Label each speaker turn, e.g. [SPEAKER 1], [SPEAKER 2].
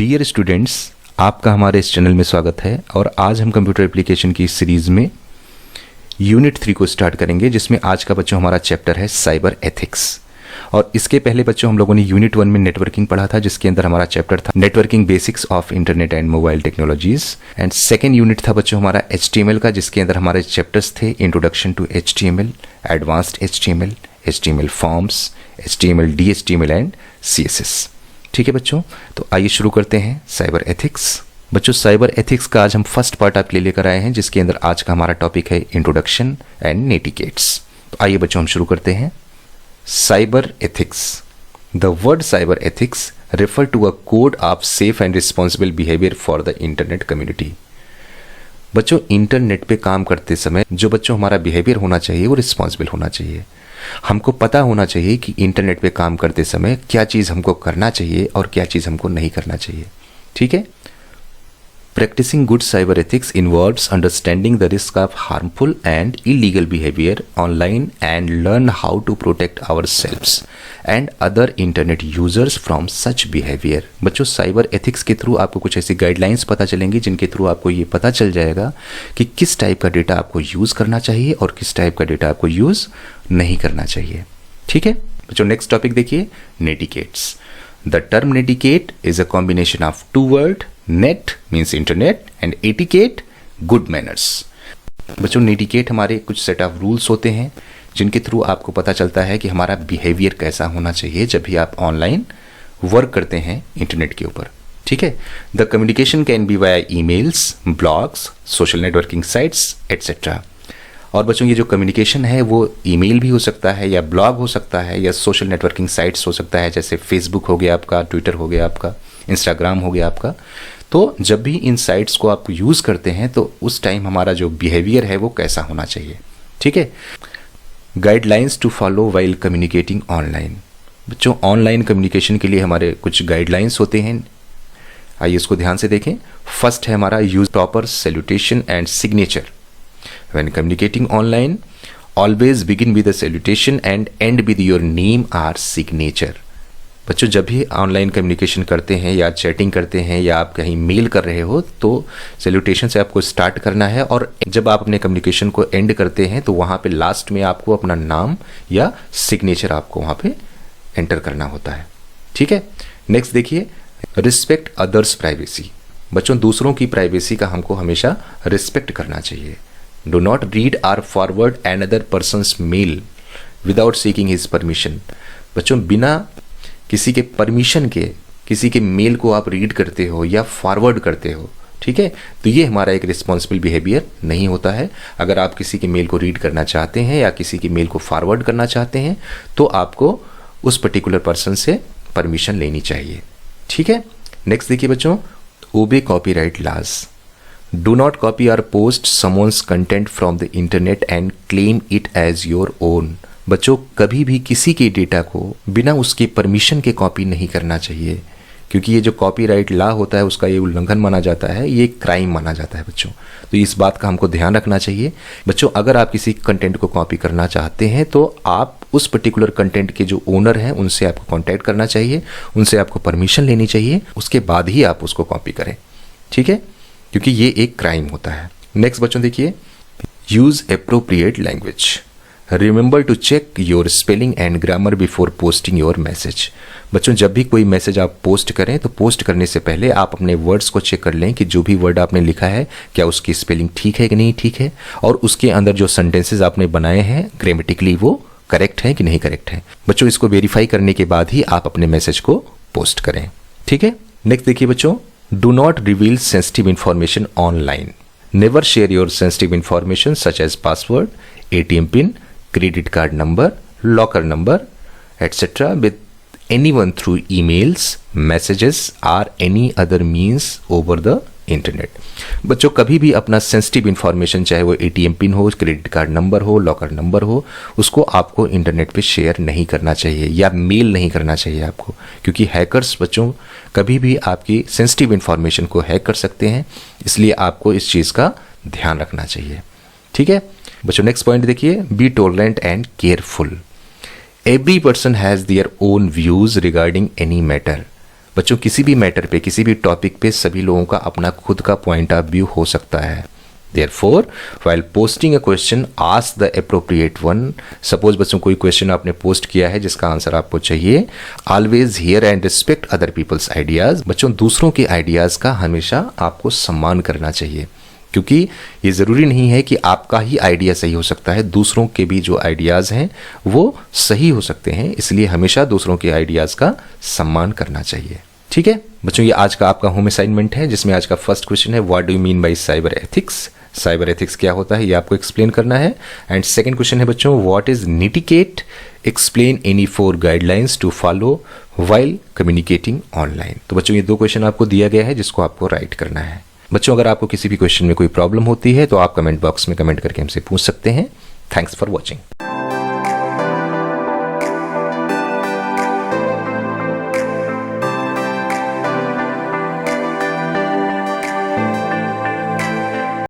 [SPEAKER 1] Dear students, आपका हमारे इस चैनल में स्वागत है। और आज हम कंप्यूटर एप्लीकेशन की सीरीज़ में यूनिट 3 को स्टार्ट करेंगे, जिसमें आज का बच्चों हमारा चैप्टर है साइबर एथिक्स। और इसके पहले बच्चों हम लोगों ने यूनिट 1 में नेटवर्किंग पढ़ा था, जिसके अंदर हमारा चैप्टर था networking basics of internet and mobile technologies. And second unit था बच्चों हमारा HTML का, जिसके अंदर हमारे चैप्टर्स थे introduction to HTML, advanced HTML, HTML forms, HTML, DHTML and CSS। ठीक है बच्चों, तो आइए शुरू करते हैं साइबर एथिक्स। बच्चों, साइबर एथिक्स का आज हम फर्स्ट पार्ट आपके लिए लेकर आए हैं, जिसके अंदर आज का हमारा टॉपिक है इंट्रोडक्शन एंड नेटिकेट्स। तो आइए बच्चों हम शुरू करते हैं। Cyber ethics. The word cyber ethics refer to a code of safe and responsible behaviour for the internet community. बच्चों, इंटरनेट पे काम करते समय जो बच्चों हमारा बिहेवियर होना चाहिए वो रिस्पॉन्सिबल होना चाहिए। हमको पता होना चाहिए कि इंटरनेट पे काम करते समय क्या चीज़ हमको करना चाहिए और क्या चीज़ हमको नहीं करना चाहिए। ठीक है। Practising good cyber ethics involves understanding the risk of harmful and illegal behaviour online and learn how to protect ourselves and other internet users from such behaviour. बच्चों, साइबर एथिक्स के थ्रू आपको कुछ ऐसी guidelines पता चलेंगी जिनके through आपको ये पता चल जाएगा कि किस टाइप का डेटा आपको यूज़ करना चाहिए और किस टाइप का डेटा आपको यूज़ नहीं करना चाहिए। ठीक है बच्चों, नेक्स्ट टॉपिक देखिए, netiquettes. The term netiquette is a combination of two word, net means internet and etiquette good manners. बच्चों, नेटिकेट हमारे कुछ सेट ऑफ रूल्स होते हैं जिनके थ्रू आपको पता चलता है कि हमारा बिहेवियर कैसा होना चाहिए जब भी आप ऑनलाइन वर्क करते हैं इंटरनेट के ऊपर। ठीक है। The communication can be via emails, blogs, social networking sites etcetera. और बच्चों, ये जो कम्युनिकेशन है वो ईमेल भी हो सकता है या ब्लॉग हो सकता है या सोशल नेटवर्किंग साइट्स हो सकता है, जैसे फेसबुक हो गया आपका, ट्विटर हो गया आपका, इंस्टाग्राम हो गया आपका। तो जब भी इन साइट्स को आप यूज़ करते हैं तो उस टाइम हमारा जो बिहेवियर है वो कैसा होना चाहिए। ठीक है। Guidelines to follow while communicating online. बच्चों, ऑनलाइन कम्युनिकेशन के लिए हमारे कुछ गाइडलाइंस होते हैं, आइए इसको ध्यान से देखें। फर्स्ट है हमारा use proper salutation and signature. When communicating online, always begin with a salutation and end with your name or signature. बच्चों, जब भी ऑनलाइन कम्युनिकेशन करते हैं या चैटिंग करते हैं या आप कहीं मेल कर रहे हो तो सैल्यूटेशन से आपको स्टार्ट करना है, और जब आप अपने कम्युनिकेशन को एंड करते हैं तो वहाँ पे लास्ट में आपको अपना नाम या सिग्नेचर आपको वहाँ पे एंटर करना होता है। ठीक है। नेक्स्ट देखिए, रिस्पेक्ट अदर्स प्राइवेसी। बच्चों, दूसरों की प्राइवेसी का हमको हमेशा रिस्पेक्ट करना चाहिए। Do not read or forward another person's mail without seeking his permission. बच्चों, बिना किसी के परमिशन के किसी के मेल को आप रीड करते हो या फॉरवर्ड करते हो, ठीक है, तो ये हमारा एक रिस्पॉन्सिबल बिहेवियर नहीं होता है। अगर आप किसी के मेल को रीड करना चाहते हैं या किसी के मेल को फॉरवर्ड करना चाहते हैं तो आपको उस पर्टिकुलर पर्सन से परमिशन लेनी चाहिए। ठीक है। नेक्स्ट देखिए बच्चों, obey copyright laws. Do not copy or post someone's content from the internet and claim it as your own. बच्चों, कभी भी किसी के डेटा को बिना उसके परमिशन के कॉपी नहीं करना चाहिए, क्योंकि ये जो कॉपीराइट लॉ होता है उसका ये उल्लंघन माना जाता है, ये क्राइम माना जाता है बच्चों। तो इस बात का हमको ध्यान रखना चाहिए। बच्चों, अगर आप किसी कंटेंट को कॉपी करना चाहते हैं तो आप उस पर्टिकुलर कंटेंट के जो ओनर हैं उनसे आपको कॉन्टैक्ट करना चाहिए, उनसे आपको परमिशन लेनी चाहिए, उसके बाद ही आप उसको कॉपी करें। ठीक है, क्योंकि ये एक क्राइम होता है। नेक्स्ट बच्चों देखिए, use appropriate language. Remember to check your spelling and grammar before posting your message. बच्चों, जब भी कोई मैसेज आप पोस्ट करें तो पोस्ट करने से पहले आप अपने वर्ड्स को चेक कर लें कि जो भी वर्ड आपने लिखा है क्या उसकी स्पेलिंग ठीक है कि नहीं ठीक है, और उसके अंदर जो सेंटेंसेज आपने बनाए हैं ग्रामेटिकली वो करेक्ट है कि नहीं करेक्ट है। बच्चों, इसको वेरीफाई करने के बाद ही आप अपने मैसेज को पोस्ट करें। ठीक है। नेक्स्ट देखिए बच्चों, do not reveal sensitive information online. Never share your sensitive information such as password, ATM pin, credit card number, locker number, etc. with anyone through emails, messages or any other means over the internet. बच्चों, कभी भी अपना sensitive information, चाहे वो ATM pin हो, credit card number हो, locker number हो, उसको आपको इंटरनेट पे शेयर नहीं करना चाहिए या मेल नहीं करना चाहिए आपको, क्योंकि हैकर्स बच्चों कभी भी आपकी सेंसिटिव इन्फॉर्मेशन को हैक कर सकते हैं, इसलिए आपको इस चीज़ का ध्यान रखना चाहिए। ठीक है बच्चों। नेक्स्ट पॉइंट देखिए, be tolerant and careful. Every person has their own views regarding any matter. बच्चों किसी भी मैटर पे, किसी भी टॉपिक पे सभी लोगों का अपना खुद का पॉइंट ऑफ व्यू हो सकता है। Therefore, while posting a question, ask the appropriate one. Suppose बच्चों कोई क्वेश्चन आपने पोस्ट किया है जिसका आंसर आपको चाहिए, always hear and respect other people's ideas. बच्चों दूसरों के आइडियाज़ का हमेशा आपको सम्मान करना चाहिए, क्योंकि ये ज़रूरी नहीं है कि आपका ही आइडिया सही हो सकता है, दूसरों के भी जो आइडियाज़ हैं वो सही हो सकते हैं। इसलिए हमेशा दूसरों के आइडियाज़ का सम्मान करना चाहिए। ठीक है बच्चों, ये आज का आपका होम असाइनमेंट है, जिसमें आज का फर्स्ट क्वेश्चन है, what do you mean by cyber ethics. Cyber ethics क्या होता है ये आपको एक्सप्लेन करना है। एंड सेकंड क्वेश्चन है बच्चों, what is netiquette, explain any 4 guidelines to follow while communicating online. तो बच्चों ये 2 क्वेश्चन आपको दिया गया है जिसको आपको राइट करना है। बच्चों अगर आपको किसी भी क्वेश्चन में कोई प्रॉब्लम होती है तो आप कमेंट बॉक्स में कमेंट करके हमसे पूछ सकते हैं। Thanks for watching.